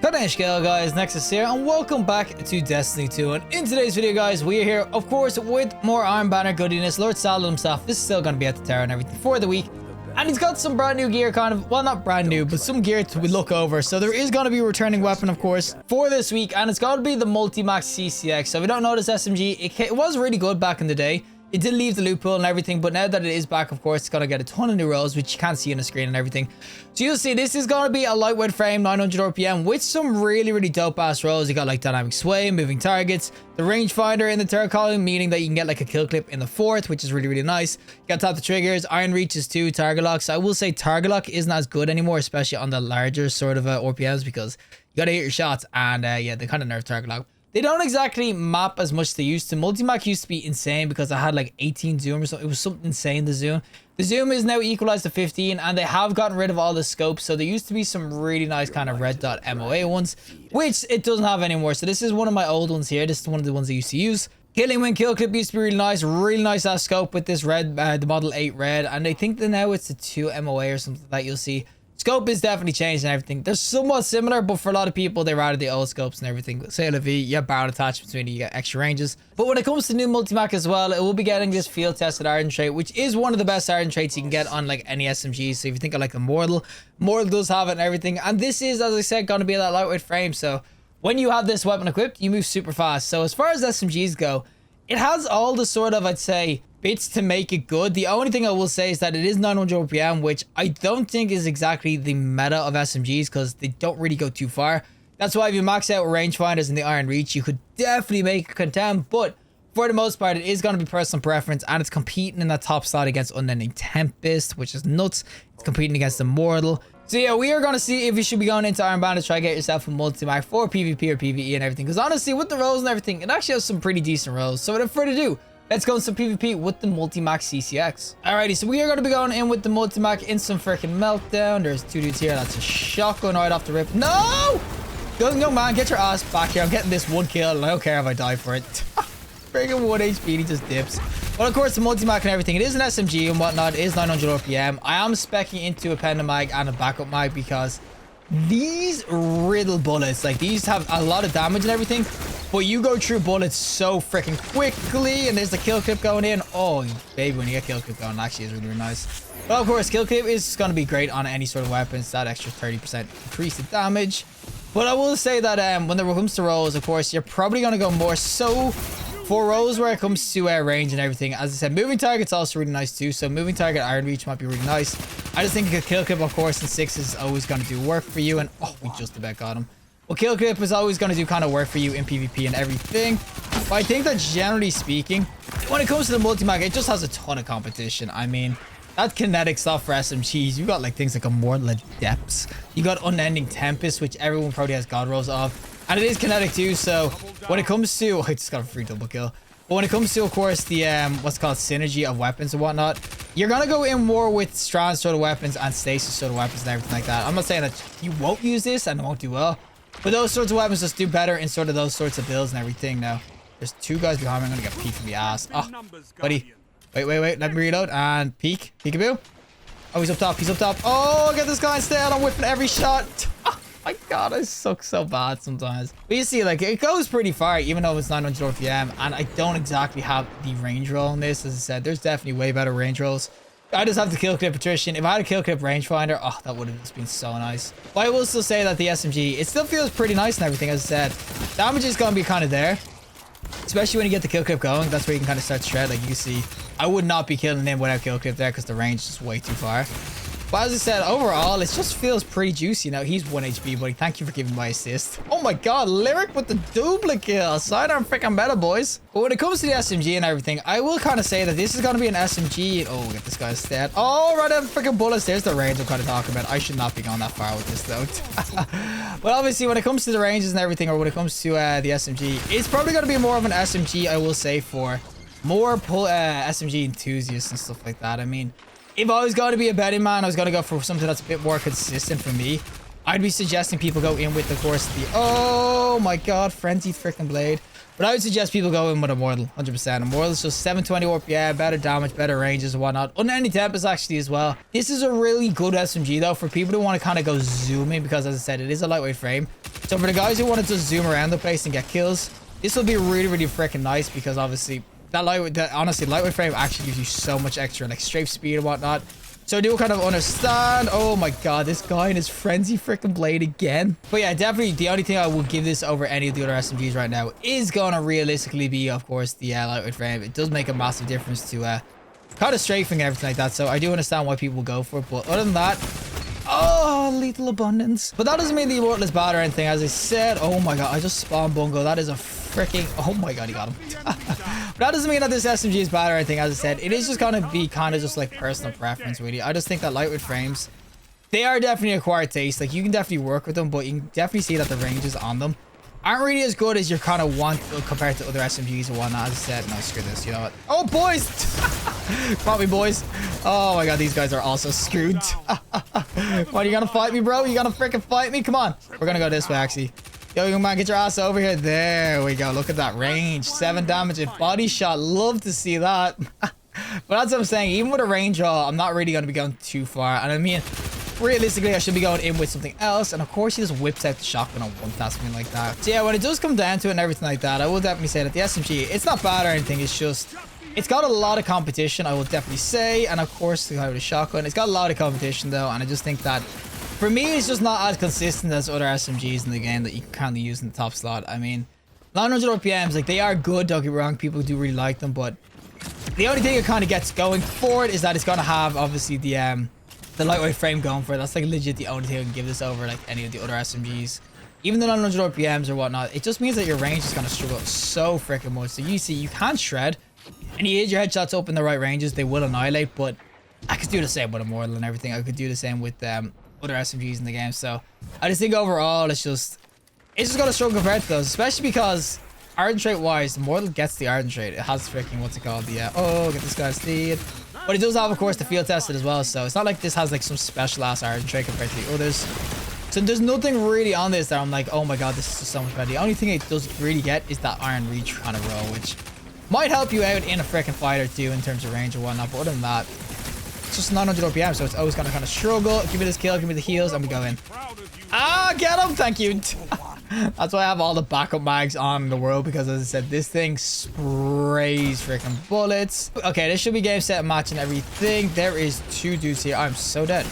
Hello guys, Nexas here and welcome back to Destiny 2, and in today's video guys we are here of course with more Iron Banner goodiness. Lord Saladin himself is still going to be at the tower and everything for the week, and he's got some brand new gear, kind of, well, not brand new, but some gear to look over. So there is going to be a returning weapon of course for this week, and it's got to be the Multimach CCX. So if you don't know this SMG, it was really good back in the day. It did leave the loophole and everything, but now that it is back, of course, it's going to get a ton of new rolls, which you can't see on the screen and everything. So you'll see this is going to be a lightweight frame, 900 RPM, with some really dope ass rolls. You got like dynamic sway, moving targets, the rangefinder in the third column, meaning that you can get like a kill clip in the fourth, which is really nice. You got to tap the triggers, iron reaches too, target lock. So I will say target lock isn't as good anymore, especially on the larger sort of RPMs, because you got to hit your shots, and yeah, they kind of nerf target lock. They don't exactly map as much as they used to. Multimach used to be insane because I had like 18 zoom or something. It was something insane, the zoom. The zoom is now equalized to 15, and they have gotten rid of all the scopes. So there used to be some really nice kind of red dot MOA ones, which it doesn't have anymore. So this is one of my old ones here. This is one of the ones I used to use. Killing when kill clip used to be really nice that scope with this red, the Model 8 red. And I think that now it's a 2 MOA or something that you'll see. Scope is definitely changed and everything. They're somewhat similar, but for a lot of people, they rather the old scopes and everything. Say LV, you have barrel attachments between you get extra ranges. But when it comes to new Multimach as well, it will be getting this field tested Ardent trait, which is one of the best Ardent traits you can get on like any SMG. So if you think of like a Mortal does have it and everything. And this is, as I said, going to be that lightweight frame. So when you have this weapon equipped, you move super fast. So as far as SMGs go, it has all the sort of, I'd say, bits to make it good. The only thing I will say is that it is 900 RPM, which I don't think is exactly the meta of SMGs because they don't really go too far. That's why if you max out rangefinders in the Iron Reach, you could definitely make it contend, but for the most part, it is going to be personal preference, and it's competing in that top slot against Unending Tempest, which is nuts. It's competing against Immortal. So yeah, we are going to see if you should be going into Iron Banner to try to get yourself a Multimach for PvP or PvE and everything, because honestly, with the rolls and everything, it actually has some pretty decent rolls. So without further ado, let's go into some PvP with the Multimach CCX. Alrighty, so we are going to be going in with the Multimach in some freaking meltdown. There's two dudes here. That's a shotgun right off the rip. No! Young man, get your ass back here. I'm getting this one kill, and I don't care if I die for it. Freaking 1 HP, he just dips. Well, of course, the Multimach and everything, it is an SMG and whatnot. It is 900 RPM. I am speccing into a Penda mag and a backup mag because these riddle bullets, like these have a lot of damage and everything, but you go through bullets so freaking quickly, and there's the kill clip going in. Oh baby, when you get kill clip going, actually is really nice. Well, of course, kill clip is going to be great on any sort of weapons. That extra 30% increase the damage. But I will say that when it comes to rolls, of course, you're probably going to go more so for rolls where it comes to range and everything. As I said, moving target's also really nice too. So moving target Iron Reach might be really nice. I just think a kill clip, of course, in 6 is always going to do work for you. And oh, we just about got him. Well, kill clip is always going to do kind of work for you in PvP and everything. But I think that generally speaking, when it comes to the Multimach, it just has a ton of competition. I mean, that kinetic stuff for SMGs, you got like things like Immortal Depths. You got Unending Tempest, which everyone probably has god rolls of. And it is kinetic too, so when it comes to... Oh, I just got a free double kill. But when it comes to, of course, the what's called synergy of weapons and whatnot, you're going to go in more with strand sort of weapons and stasis sort of weapons and everything like that. I'm not saying that you won't use this and it won't do well, but those sorts of weapons just do better in sort of those sorts of builds and everything. Now, there's two guys behind me. I'm going to get peeked in the ass. Oh, buddy. Wait. Let me reload and peek. Peekaboo. Oh, he's up top. He's up top. Oh, get this guy instead. I'm whipping every shot. Oh, my God, I suck so bad sometimes. But you see, like, it goes pretty far, even though it's 900 RPM, and I don't exactly have the range roll on this. As I said, there's definitely way better range rolls. I just have the kill clip attrition. If I had a kill clip rangefinder, oh, that would have just been so nice. But I will still say that the SMG, it still feels pretty nice and everything. As I said, damage is going to be kind of there, especially when you get the kill clip going. That's where you can kind of start to shred. Like you can see, I would not be killing him without kill clip there because the range is just way too far. But as I said, overall, it just feels pretty juicy. Now, he's 1 HP, buddy. Thank you for giving my assist. Oh my God, Lyric with the duplicate kill. Sidearm freaking meta, boys. But when it comes to the SMG and everything, I will kind of say that this is going to be an SMG. Oh, get this guy's stat. Oh, right out of freaking bullets. There's the range I'm kind of talking about. I should not be going that far with this, though. But obviously, when it comes to the ranges and everything, or when it comes to the SMG, it's probably going to be more of an SMG, I will say, for more SMG enthusiasts and stuff like that. I mean, if I was going to be a betting man, I was going to go for something that's a bit more consistent for me. I'd be suggesting people go in with, of course, the... Oh my God, Frenzy freaking Blade. But I would suggest people go in with Immortal, 100%. Immortal is just 720 warp, yeah, better damage, better ranges and whatnot. Unending Tempest actually as well. This is a really good SMG though for people who want to kind of go zooming, because as I said, it is a lightweight frame. So for the guys who want to just zoom around the place and get kills, this will be really, really freaking nice, because obviously honestly, lightweight frame actually gives you so much extra like strafe speed and whatnot. So I do kind of understand. Oh my god, this guy and his frenzy freaking blade again. But yeah, definitely the only thing I will give this over any of the other SMGs right now is gonna realistically be, of course, the lightweight frame. It does make a massive difference to kind of strafing and everything like that. So I do understand why people go for it. But other than that, oh, lethal abundance. But that doesn't mean the Immortal is bad or anything. As I said, oh my god, I just spawned Bungo. That is a freaking, oh my god, he got him. But that doesn't mean that this SMG is bad or anything. As I said, it is just gonna be kind of just like personal preference, really. I just think that lightweight frames, they are definitely acquired taste. Like, you can definitely work with them, but you can definitely see that the ranges on them aren't really as good as you kind of want compared to other SMGs and whatnot. As I said, no, screw this, you know what? Oh, boys! Come on, me boys. Oh my god, these guys are also screwed. What, you gonna fight me, bro? You gonna freaking fight me? Come on. We're gonna go this way, actually. Yo, young man, get your ass over here. There we go. Look at that range. 7 damage and body shot. Love to see that. But that's what I'm saying. Even with a range draw, I'm not really going to be going too far. And I mean, realistically, I should be going in with something else. And of course, he just whips out the shotgun on one tap, something like that. So yeah, when it does come down to it and everything like that, I will definitely say that the SMG, it's not bad or anything. It's just, it's got a lot of competition, I will definitely say. And of course, the guy with the shotgun, it's got a lot of competition though. And I just think that for me, it's just not as consistent as other SMGs in the game that you can kind of use in the top slot. I mean, 900 RPMs, like, they are good, don't get me wrong. People do really like them, but the only thing it kind of gets going for it is that it's going to have, obviously, the lightweight frame going for it. That's, like, legit the only thing I can give this over, like, any of the other SMGs. Even the 900 RPMs or whatnot, it just means that your range is going to struggle so freaking much. So you see, you can shred, and you hit your headshots up in the right ranges, they will annihilate, but I could do the same with Immortal and everything. I could do the same with other SMGs in the game. So I just think overall it's just gonna struggle compared to those, especially because Ardent Trait wise, Immortal gets the Ardent Trait. It has freaking, what's it called, the oh, get this guy's steed, but it does have, of course, the field tested as well. So it's not like this has like some special ass Ardent Trait compared to the others. So there's nothing really on this that I'm like, oh my god, this is just so much better. The only thing it does really get is that Iron Reach kind of roll, which might help you out in a freaking fight or two in terms of range or whatnot. But other than that, it's just 900 RPM, so it's always gonna kind of struggle. Give me this kill, give me the heals, and we go in. Ah, get him! Thank you. That's why I have all the backup mags on in the world, because as I said, this thing sprays freaking bullets. Okay, this should be game, set, match, and everything. There is 2 dudes here. I'm so dead.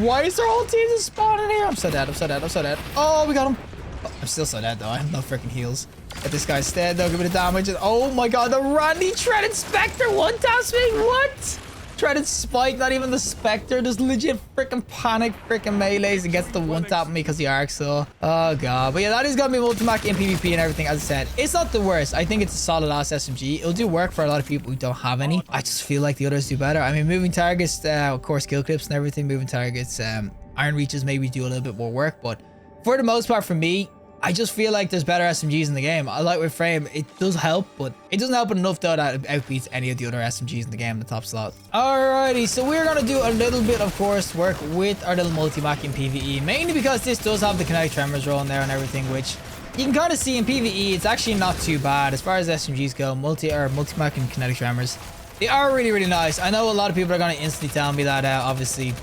Why is there all teams spawning here? I'm so dead. I'm so dead. I'm so dead. Oh, we got him. Oh, I'm still so dead though. I have no freaking heals. Get this guy's dead though. Give me the damage. Oh my god, the Randy Shredded Spectre one taps me. What? Shredded Spike, not even the Spectre, just legit freaking panic freaking melees and gets the one tap on me because the arc. So oh god. But yeah, that is gonna be Multimach in PvP and everything. As I said, it's not the worst. I think it's a solid ass SMG. It'll do work for a lot of people who don't have any. I just feel like the others do better. I mean, moving targets, of course, kill clips and everything, moving targets, iron reaches maybe do a little bit more work, but for the most part, for me, I just feel like there's better SMGs in the game. I like with frame, it does help, but it doesn't help enough though that it outbeats any of the other SMGs in the game in the top slot. Alrighty, so we're gonna do a little bit of course work with our little Multimach in PvE, mainly because this does have the kinetic tremors roll in there and everything, which you can kind of see in PvE. It's actually not too bad as far as SMGs go. Multimach and kinetic tremors, they are really, really nice. I know a lot of people are gonna instantly tell me that obviously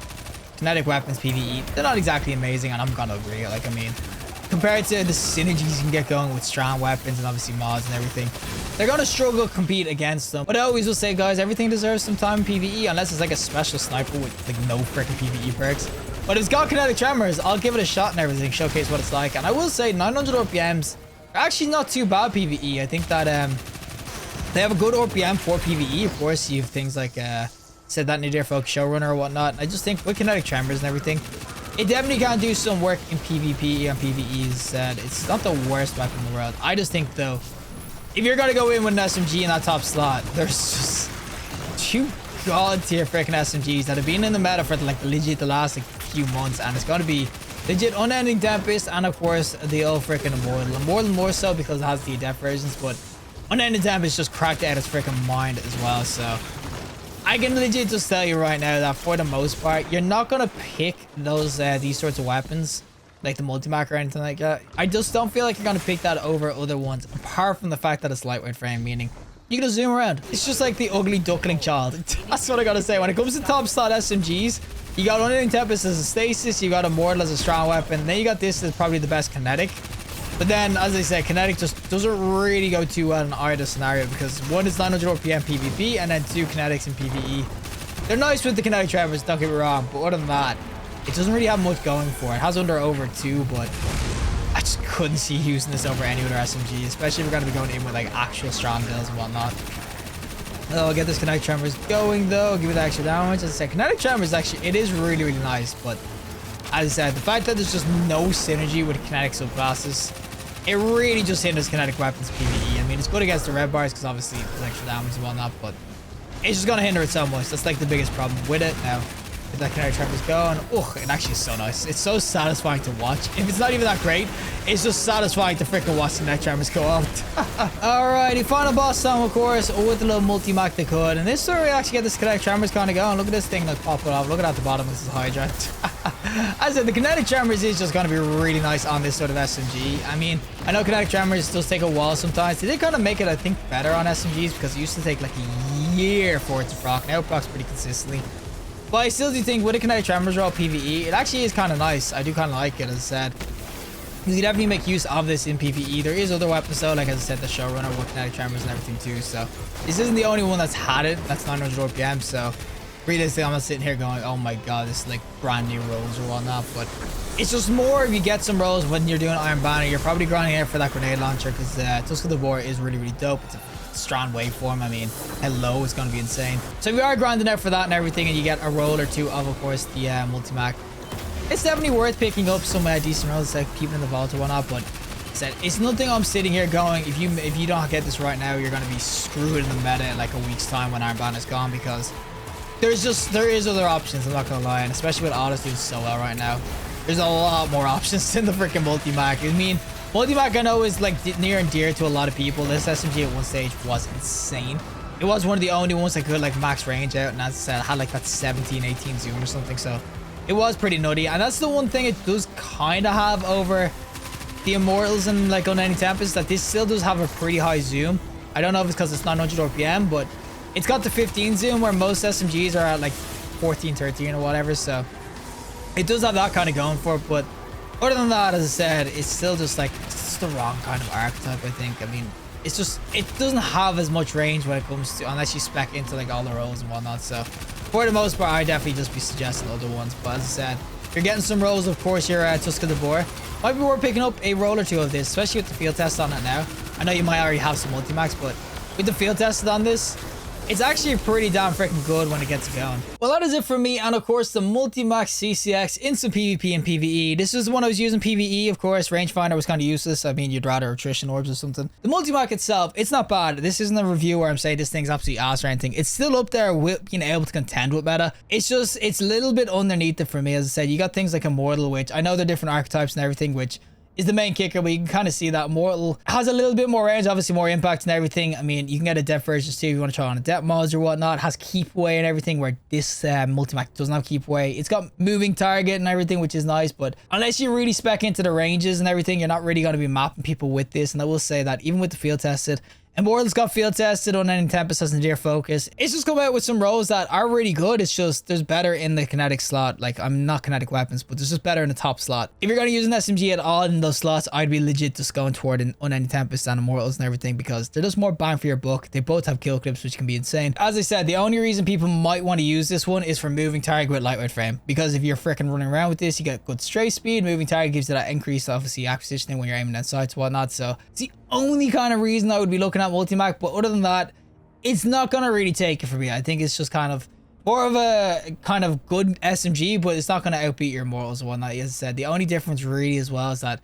kinetic weapons PvE, they're not exactly amazing, and I'm gonna agree. Like, I mean, compared to the synergies you can get going with strong weapons and obviously mods and everything, they're gonna struggle to compete against them. But I always will say, guys, everything deserves some time in PvE, unless it's like a special sniper with like no freaking PvE perks. But if it's got kinetic tremors, I'll give it a shot and everything, showcase what it's like. And I will say 900 RPMs are actually not too bad PvE. I think that they have a good RPM for PvE. Of course, you have things like said that near folk showrunner or whatnot. I just think with kinetic tremors and everything, it definitely can do some work in PvP and PvEs. It's not the worst weapon in the world. I just think though, if you're gonna go in with an SMG in that top slot, there's just 2 god tier freaking SMGs that have been in the meta for like legit the last like few months, and it's gonna be legit Unending Tempest and of course the old freaking Immortal more so because it has the adept versions, but Unending Tempest just cracked out its freaking mind as well. So I can legit just tell you right now that for the most part, you're not gonna pick those these sorts of weapons like the Multimach or anything like that. I just don't feel like you're going to pick that over other ones, apart from the fact that it's lightweight frame, meaning you can just zoom around. It's just like the ugly duckling child. That's what I gotta say. When it comes to top slot SMGs, you got Unending Tempest as a stasis, you got Immortal as a strong weapon, then you got this as probably the best kinetic. But then, as I said, kinetic just doesn't really go too well in either scenario, because one is 900 RPM PvP, and then two kinetics in PvE. They're nice with the kinetic tremors, don't get me wrong, but other than that, it doesn't really have much going for it. It has over 2, but I just couldn't see using this over any other SMG, especially if we're going to be going in with like actual strong builds and whatnot. I'll get this kinetic tremors going though, give it the extra damage. As I said, kinetic tremors actually, it is really, really nice, but as I said, the fact that there's just no synergy with kinetic subclasses, it really just hinders kinetic weapons PvE. I mean, it's good against the red bars because obviously there's extra damage and whatnot, but it's just going to hinder it so much. That's like the biggest problem with it now. If that kinetic tremors going, oh, it actually is so nice. It's so satisfying to watch. If it's not even that great, it's just satisfying to freaking watch the kinetic tremors go out. Alrighty, final boss time, of course, with the little Multimach they could. And this is where we actually get this kinetic tremors kind of going. Look at this thing like popping off. Look at the bottom. This is Hydra. As I said, the kinetic tremors is just going to be really nice on this sort of SMG. I mean, I know kinetic tremors does take a while sometimes. They did kind of make it, I think, better on SMGs because it used to take like a year for it to proc. Now it procs pretty consistently. But I still do think with a kinetic tremors roll PvE, it actually is kind of nice. I do kind of like it, as I said. You can definitely make use of this in PvE. There is other weapons though, like as I said, the Showrunner with kinetic tremors and everything too. So this isn't the only one that's had it. That's 900 RPM. So realistically, I'm not sitting here going, oh my god, this is like brand new rolls or whatnot. But it's just more if you get some rolls when you're doing Iron Banner, you're probably grinding out for that grenade launcher because Tusk of the Boar is really, really dope. It's a strong waveform. I mean, hello, it's going to be insane. So if you are grinding out for that and everything and you get a roll or two of course, the Multimach, it's definitely worth picking up some decent rolls, like keeping in the vault or whatnot. But it's nothing I'm sitting here going, if you don't get this right now, you're going to be screwed in the meta in like a week's time when Iron Banner is gone, because there is other options, I'm not going to lie, and especially with autos doing so well right now, there's a lot more options than the freaking Multimach. I mean, Multimach I know is like near and dear to a lot of people. This SMG at one stage was insane. It was one of the only ones that could like max range out, and as I said, it had like that 17-18 zoom or something, so it was pretty nutty. And that's the one thing it does kind of have over the Immortals and like Unending Tempest, that this still does have a pretty high zoom. I don't know if it's because it's 900 RPM, but it's got the 15 zoom where most SMGs are at like 14, 13 or whatever, so it does have that kind of going for it. But other than that, as I said, it's still just like, it's the wrong kind of archetype, I think. I mean, it's just, it doesn't have as much range when it comes to, unless you spec into like all the rolls and whatnot. So for the most part, I'd definitely just be suggesting other ones. But as I said, you're getting some rolls, of course, your Tusk of the Boar. Might be worth picking up a roll or two of this, especially with the field test on it now. I know you might already have some Multimachs, but with the field tested on this, it's actually pretty damn freaking good when it gets going. Well, that is it for me, and of course the Multimach CCX in some PvP and PvE. This is the one I was using PvE, of course. Rangefinder was kind of useless. I mean, you'd rather attrition orbs or something. The Multimach itself, it's not bad. This isn't a review where I'm saying this thing's absolutely ass or anything. It's still up there with being able to contend with meta. It's just, it's a little bit underneath it for me. As I said, you got things like Immortal, which I know they're different archetypes and everything, which is the main kicker, but you can kind of see that Immortal has a little bit more range, obviously more impact and everything. I mean, you can get a depth version too if you want to try on a depth mods or whatnot. It has keep away and everything, where this Multimach doesn't have keep away. It's got moving target and everything, which is nice, but unless you really spec into the ranges and everything, you're not really going to be mapping people with this. And I will say that even with the field tested, Immortal's got field tested, Unending Tempest has Nadir Focus. It's just come out with some rolls that are really good. It's just, there's better in the kinetic slot. Like, I'm not kinetic weapons, but there's just better in the top slot. If you're going to use an SMG at all in those slots, I'd be legit just going toward an Unending Tempest and Immortals and everything, because they're just more bang for your buck. They both have kill clips, which can be insane. As I said, the only reason people might want to use this one is for moving target with lightweight frame, because if you're freaking running around with this, you get good stray speed. Moving target gives you that increased, obviously, acquisitioning when you're aiming at sights and whatnot. So it's the only kind of reason I would be looking at Multimach, but other than that, it's not gonna really take it for me. I think it's just kind of more of a kind of good SMG, but it's not gonna outbeat your Immortals and whatnot. As I said, the only difference really as well is that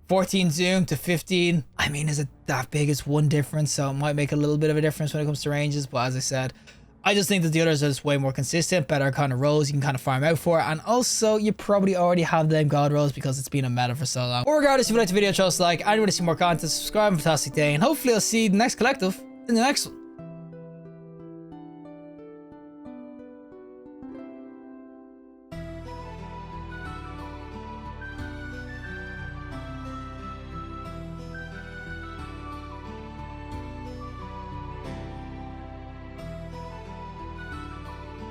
14 zoom to 15, I mean, is it that big? It's one difference, so it might make a little bit of a difference when it comes to ranges. But as I said, I just think that the others are just way more consistent, better kind of rolls you can kind of farm out for, and also you probably already have them god rolls because it's been a meta for so long. But regardless, if you liked the video, just like, and you want to see more content, subscribe, fantastic day, and hopefully I'll see the next collective in the next one.